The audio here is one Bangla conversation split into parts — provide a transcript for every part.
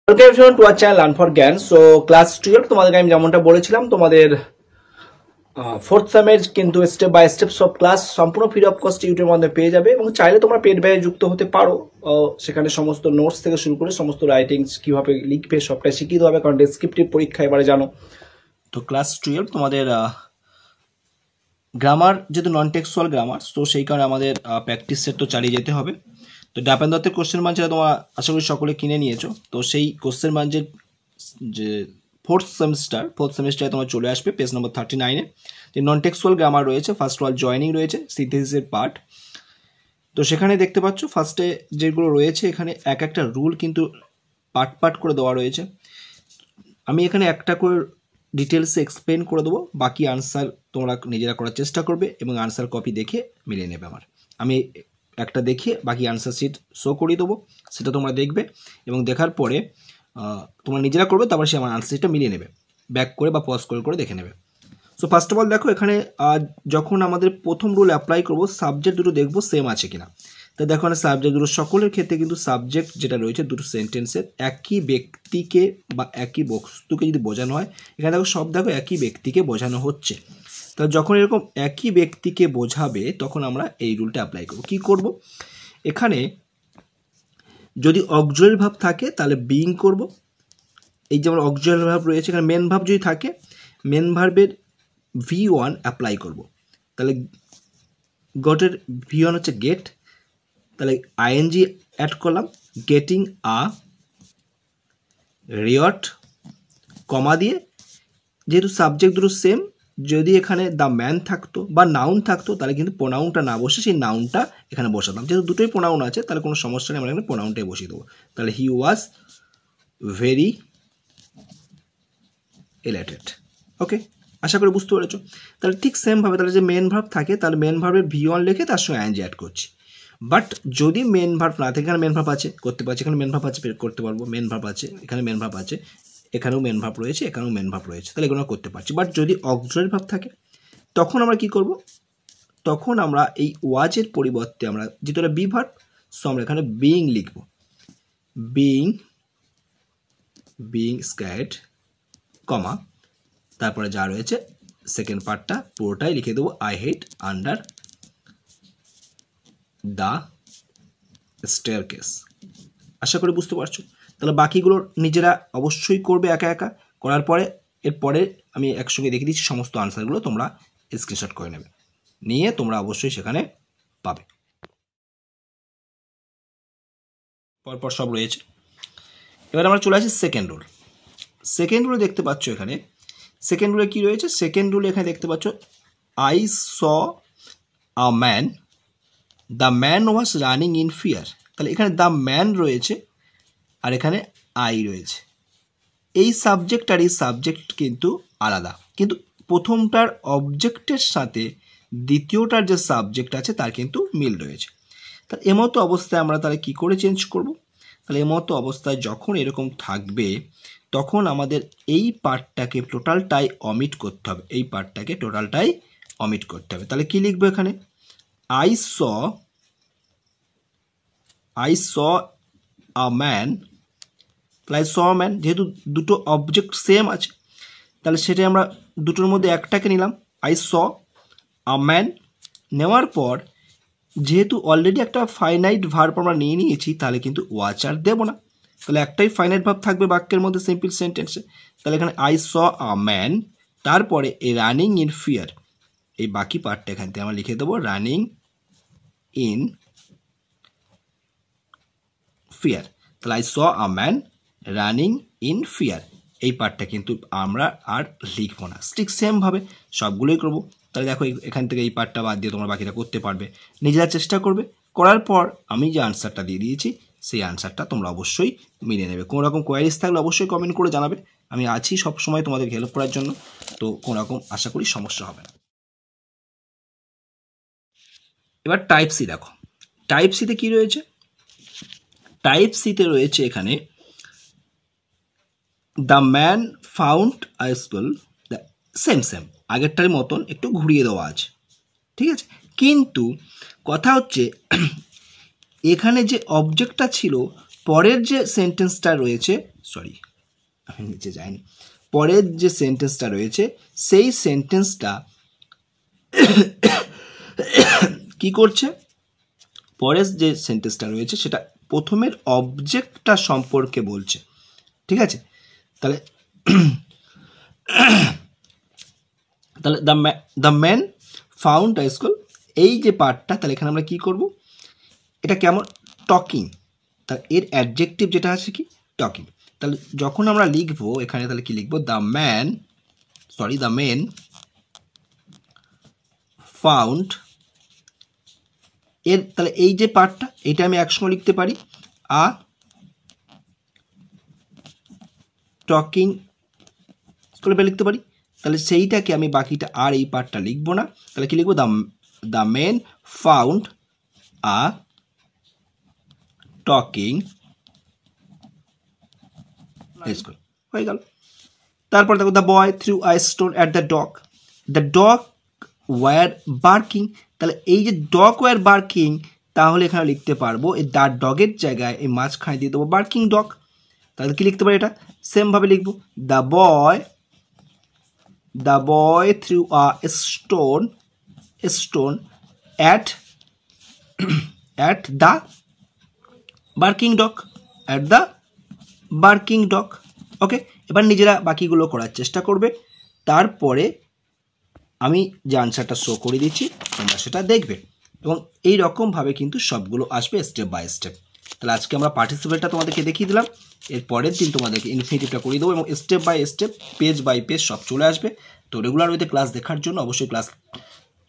Welcome everyone to our channel learn for জ্ঞান। সো ক্লাস 12 তোমাদেরকে আমি যেমনটা বলেছিলাম তোমাদের ফোর্থ সেমের কিন্তু স্টেপ বাই স্টেপ সব ক্লাস সম্পূর্ণ ফ্রি অফ কস্ট ইউটিউবের মধ্যে পেয়ে যাবে এবং চাইলে তোমরা পেড ব্যয়ে যুক্ত হতে পারো। সেখানে সমস্ত নোটস থেকে শুরু করে সমস্ত রাইটিংস কিভাবে লিখবে সবটাই শিখিয়ে দেওয়া হবে, কারণ ডেসক্রিপটিভ পরীক্ষা এবারে জানো। তো ক্লাস 12 তোমাদের গ্রামার যেহেতু নন টেক্সচুয়াল গ্রামার, তো সেই কারণে আমাদের প্র্যাকটিস সেট তো চালিয়ে যেতে হবে। তো ডাপেন দত্তের কোশ্চেন বাঞ্চেরা তোমরা আশা করি সকলে কিনে নিয়েছো। তো সেই কোশ্চেন বাঞ্চের যে ফোর্থ সেমিস্টারে তোমার চলে আসবে পেজ নম্বর 39-এ। যে নন টেক্সচুয়াল গ্রামার রয়েছে, ফার্স্ট ওয়াল জয়নিং রয়েছে, সিনথেসিসের পার্ট। তো সেখানে দেখতে পাচ্ছ ফার্স্টে যেগুলো রয়েছে এখানে এক একটা রুল কিন্তু পার্ট করে দেওয়া রয়েছে। আমি এখানে একটা করে ডিটেলসে এক্সপ্লেন করে দেবো, বাকি আনসার তোমরা নিজেরা করার চেষ্টা করবে এবং আনসার কপি দেখে মিলিয়ে নেবে। আমি একটা দেখিয়ে বাকি আনসার শিট শো করিয়ে দেবো, সেটা তোমরা দেখবে এবং দেখার পরে তোমরা নিজেরা করবে, তারপরে সে আমার আনসার শিটটা মিলিয়ে নেবে, ব্যাক করে বা পজ করে দেখে নেবে। সো ফার্স্ট অফ অল দেখো এখানে যখন আমাদের প্রথম রুল অ্যাপ্লাই করবো সাবজেক্ট দুটো দেখবো সেম আছে কিনা। তো দেখো এখানে সাবজেক্ট দুটো সকলের ক্ষেত্রে কিন্তু সাবজেক্ট যেটা রয়েছে দুটো সেন্টেন্সের একই ব্যক্তিকে বা একই বস্তুকে যদি বোঝানো হয়, এখানে দেখো সব দেখো একই ব্যক্তিকে বোঝানো হচ্ছে। তো যখন এরকম একই ব্যক্তিকে বোঝাবে তখন আমরা এই রুলটা অ্যাপ্লাই করব। কি করব, এখানে যদি অক্সিলারি ভার্ব থাকে তাহলে বিইং করব। এই যেমন অক্সিলারি ভার্ব রয়েছে, এখানে মেন ভার্ব যদি থাকে মেন ভার্বের V1 অ্যাপ্লাই করব। তাহলে গটের V1 হচ্ছে গেট, তাহলে আইএনজি অ্যাড করলাম, গেটিং আ রিয়ট কমা দিয়ে, যেহেতু সাবজেক্ট দুটো সেম, যদি এখানে দ্য ম্যান থাকতো বা নাউন থাকতো তাহলে কিন্তু প্রোনাউনটা না বসে সেই নাউনটা এখানে বসাতাম। যেহেতু দুটোই প্রোনাউন আছে তাহলে কোনো সমস্যা নেই, আমরা এখানে প্রোনাউনটাই বসিয়ে দেবো। তাহলে হি ওয়াজ ভেরি এলাইটেড। ওকে, আশা করি বুঝতে পেরেছো। তাহলে ঠিক সেমভাবে তাহলে যে মেন ভার্ব থাকে তাহলে মেন ভার্বের V1 লিখে তার সঙ্গে আইএনজি অ্যাড করছি। বাট যদি মেন ভার্ব না থাকে, এখানে মেন ভার্ব আছে করতে পারছি, এখানে মেন ভার্ব আছে করতে পারবো, মেন ভার্ব আছে এখানে, মেন ভার্ব আছে এখানেও, মেন ভার্ব রয়েছে এখানেও মেন ভার্ব রয়েছে, তাহলে এগুলো করতে পারছি। বাট যদি অক্সিলারি ভার্ব থাকে তখন আমরা কি করব, তখন আমরা এই ওয়াজের পরিবর্তে আমরা যেহেতু এটা বি ভার্ব, সো আমরা এখানে বিইং লিখব। বিইং স্ক্যাড কমা, তারপরে যা রয়েছে সেকেন্ড পার্টটা পুরোটাই লিখে দেবো, I hate under the staircase. আশা করি বুঝতে পারছো। তাহলে বাকিগুলো নিজেরা অবশ্যই করবে একা একা, করার পরে এরপরে আমি একসঙ্গে দেখিয়ে দিচ্ছি সমস্ত আনসারগুলো তোমরা স্ক্রিনশট করে নেবে, নিয়ে তোমরা অবশ্যই সেখানে পাবে। পরপর সব রয়েছে। এবার আমরা চলে আসি সেকেন্ড রুল। সেকেন্ড রুলে দেখতে পাচ্ছ এখানে সেকেন্ড রুলে কি রয়েছে, সেকেন্ড রুলে এখানে দেখতে পাচ্ছ I saw a man, the man was running in fear. তাহলে এখানে দ্য ম্যান রয়েছে আর এখানে আই রয়েছে। এই সাবজেক্ট আর এই সাবজেক্ট কিন্তু আলাদা, কিন্তু প্রথমটার অবজেক্টের সাথে দ্বিতীয়টার যে সাবজেক্ট আছে তার কিন্তু মিল রয়েছে। তাহলে এমতো অবস্থায় আমরা তাহলে কি করে চেঞ্জ করব, তাহলে এমতো অবস্থায় যখন এরকম থাকবে তখন আমাদের এই পার্টটাকে টোটালটাই অমিট করতে হবে, এই পার্টটাকে টোটালটাই অমিট করতে হবে। তাহলে কি লিখবো এখানে, আই স আ ম্যান, তাহলে স ম্যান, যেহেতু দুটো অবজেক্ট সেম আছে তাহলে সেটাই আমরা দুটোর মধ্যে একটাকে নিলাম, আই স আ ম্যান। নেওয়ার পর যেহেতু অলরেডি একটা ফাইনাইট ভার্ব আমরা নিয়ে নিয়েছি তাহলে কিন্তু ওয়াচ আর দেবো না, তাহলে একটাই ফাইনাইট ভার্ব থাকবে বাক্যের মধ্যে সিম্পল সেন্টেন্সে। তাহলে এখানে আই স আ ম্যান, তারপরে এ রানিং ইন ফিয়ার, এই বাকি পার্টটা এখান থেকে আমরা লিখে দেবো রানিং ইন ফিয়ার। তাহলে I saw a man running in fear, এই পার্টটা কিন্তু আমরা আর লিখবো না, ঠিক সেমভাবে সবগুলোই করবো। তাহলে দেখো এখান থেকে এই পার্টটা বাদ দিয়ে তোমরা বাকিটা করতে পারবে, নিজেরা চেষ্টা করবে। করার পর আমি যে আনসারটা দিয়ে দিয়েছি সেই আনসারটা তোমরা অবশ্যই মিলে নেবে। কোনো রকম কোয়ারিজ থাকলে অবশ্যই কমেন্ট করে জানাবে, আমি আছি সবসময় তোমাদের হেল্প করার জন্য। তো কোনো রকম আশা করি সমস্যা হবে না। এবার টাইপ সি দেখো, টাইপ সিতে কি রয়েছে, টাইপ সিতে রয়েছে এখানে the man found a school, same আগেরটার মতন একটু ঘুরিয়ে দেওয়া আছে, ঠিক আছে। কিন্তু কথা হচ্ছে এখানে যে অবজেক্টটা ছিল পরের যে সেন্টেন্সটা রয়েছে, সরি আমি নিচে যাইনি, পরের যে সেন্টেন্সটা রয়েছে সেই সেন্টেন্সটা কি করছে, পরের যে সেন্টেন্সটা রয়েছে সেটা প্রথমের অবজেক্টটা সম্পর্কে বলছে, ঠিক আছে। তাহলে তাহলে the man found a school, এই যে পার্টটা, তাহলে এখানে আমরা কি করব, এটা কেমন, টকিং, তার এর অ্যাডজেক্টিভ যেটা আছে কি, টকিং। তাহলে যখন আমরা লিখবো এখানে, তাহলে কি লিখবো, দ্য মেন ফাউন্ড, এর তাহলে এই যে পার্টটা, এটা আমি একসঙ্গে লিখতে পারি, আ টকিং স্কুলে লিখতে পারি। তাহলে সেইটাকে আমি বাকিটা আর এই পার্টটা লিখবো না, তাহলে কি লিখবো, the men found a talking school, হয়ে গেল। তারপর দেখো, the boy threw a stone at the dog were barking, তাহলে এই যে ডগ ওয়ার বার্কিং, তাহলে এখানে লিখতে পারবো এই দ্য ডগের জায়গায় এই মাঝখানে দিয়ে দেবো বার্কিং ডগ, তাহলে কি লিখতে পারি, এটা সেমভাবে লিখবো, the boy threw a stone at the barking dog, okay. এবার নিজেরা বাকিগুলো করার চেষ্টা করবে, তারপরে আমি যে আনসারটা শো করে দিচ্ছি তোমরা সেটা দেখবে, এবং এই রকমভাবে কিন্তু সবগুলো আসবে স্টেপ বাই স্টেপ। তাহলে আজকে আমরা পার্টিসিপেটটা তোমাদেরকে দেখিয়ে দিলাম, এর পরের দিন তোমাদেরকে ইনফিনিটিভটা করে দেবো, এবং step by step, page by page সব চলে আসবে। তো রেগুলার ওয়েতে ক্লাস দেখার জন্য, অবশ্যই ক্লাস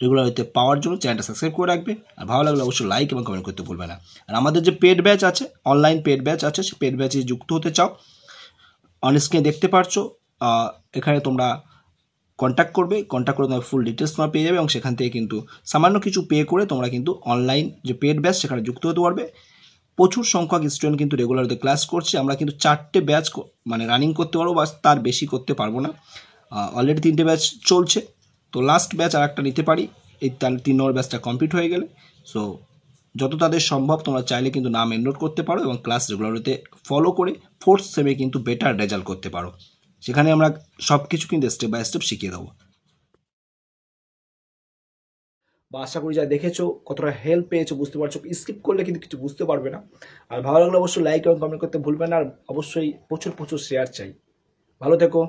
রেগুলার ওয়েতে পাওয়ার জন্য চ্যানেলটা সাবস্ক্রাইব করে রাখবে, আর ভালো লাগলে অবশ্যই লাইক এবং কমেন্ট করতে ভুলবে না। আর আমাদের যে পেড ব্যাচ আছে, অনলাইন পেড ব্যাচ আছে, সেই পেড ব্যাচে যুক্ত হতে চাও, অন স্ক্রিনে দেখতে পারছো, এখানে তোমরা কন্ট্যাক্ট করে তোমার ফুল ডিটেলস তোমরা পেয়ে যাবে, এবং সেখান থেকে কিন্তু সামান্য কিছু পে করে তোমরা কিন্তু অনলাইন যে পেড ব্যাচ সেখানে যুক্ত হতে পারবে। প্রচুর সংখ্যক স্টুডেন্ট কিন্তু রেগুলারতে ক্লাস করছে, আমরা কিন্তু 4টে ব্যাচ মানে রানিং করতে পারবো, বা তার বেশি করতে পারবো না, অলরেডি 3টে ব্যাচ চলছে, তো লাস্ট ব্যাচ আর একটা নিতে পারি এই 3 নম্বর ব্যাচটা কমপ্লিট হয়ে গেলে। সো যত তাদের সম্ভব তোমরা চাইলে কিন্তু নাম এনরোল করতে পারো, এবং ক্লাস রেগুলারতে ফলো করে 4th সেমে কিন্তু বেটার রেজাল্ট করতে পারো, সেখানে আমরা সব কিছু কিন্তু স্টেপ বাই স্টেপ শিখিয়ে দেবো। বা আশা করি যা দেখেছো কতটা হেল্প পেয়েছো বুঝতে পারছো, স্কিপ করলে কিন্তু কিছু বুঝতে পারবে না। আর ভালো লাগলে অবশ্যই লাইক এবং কমেন্ট করতে ভুলবে না, আর অবশ্যই প্রচুর শেয়ার চাই। ভালো থেকো।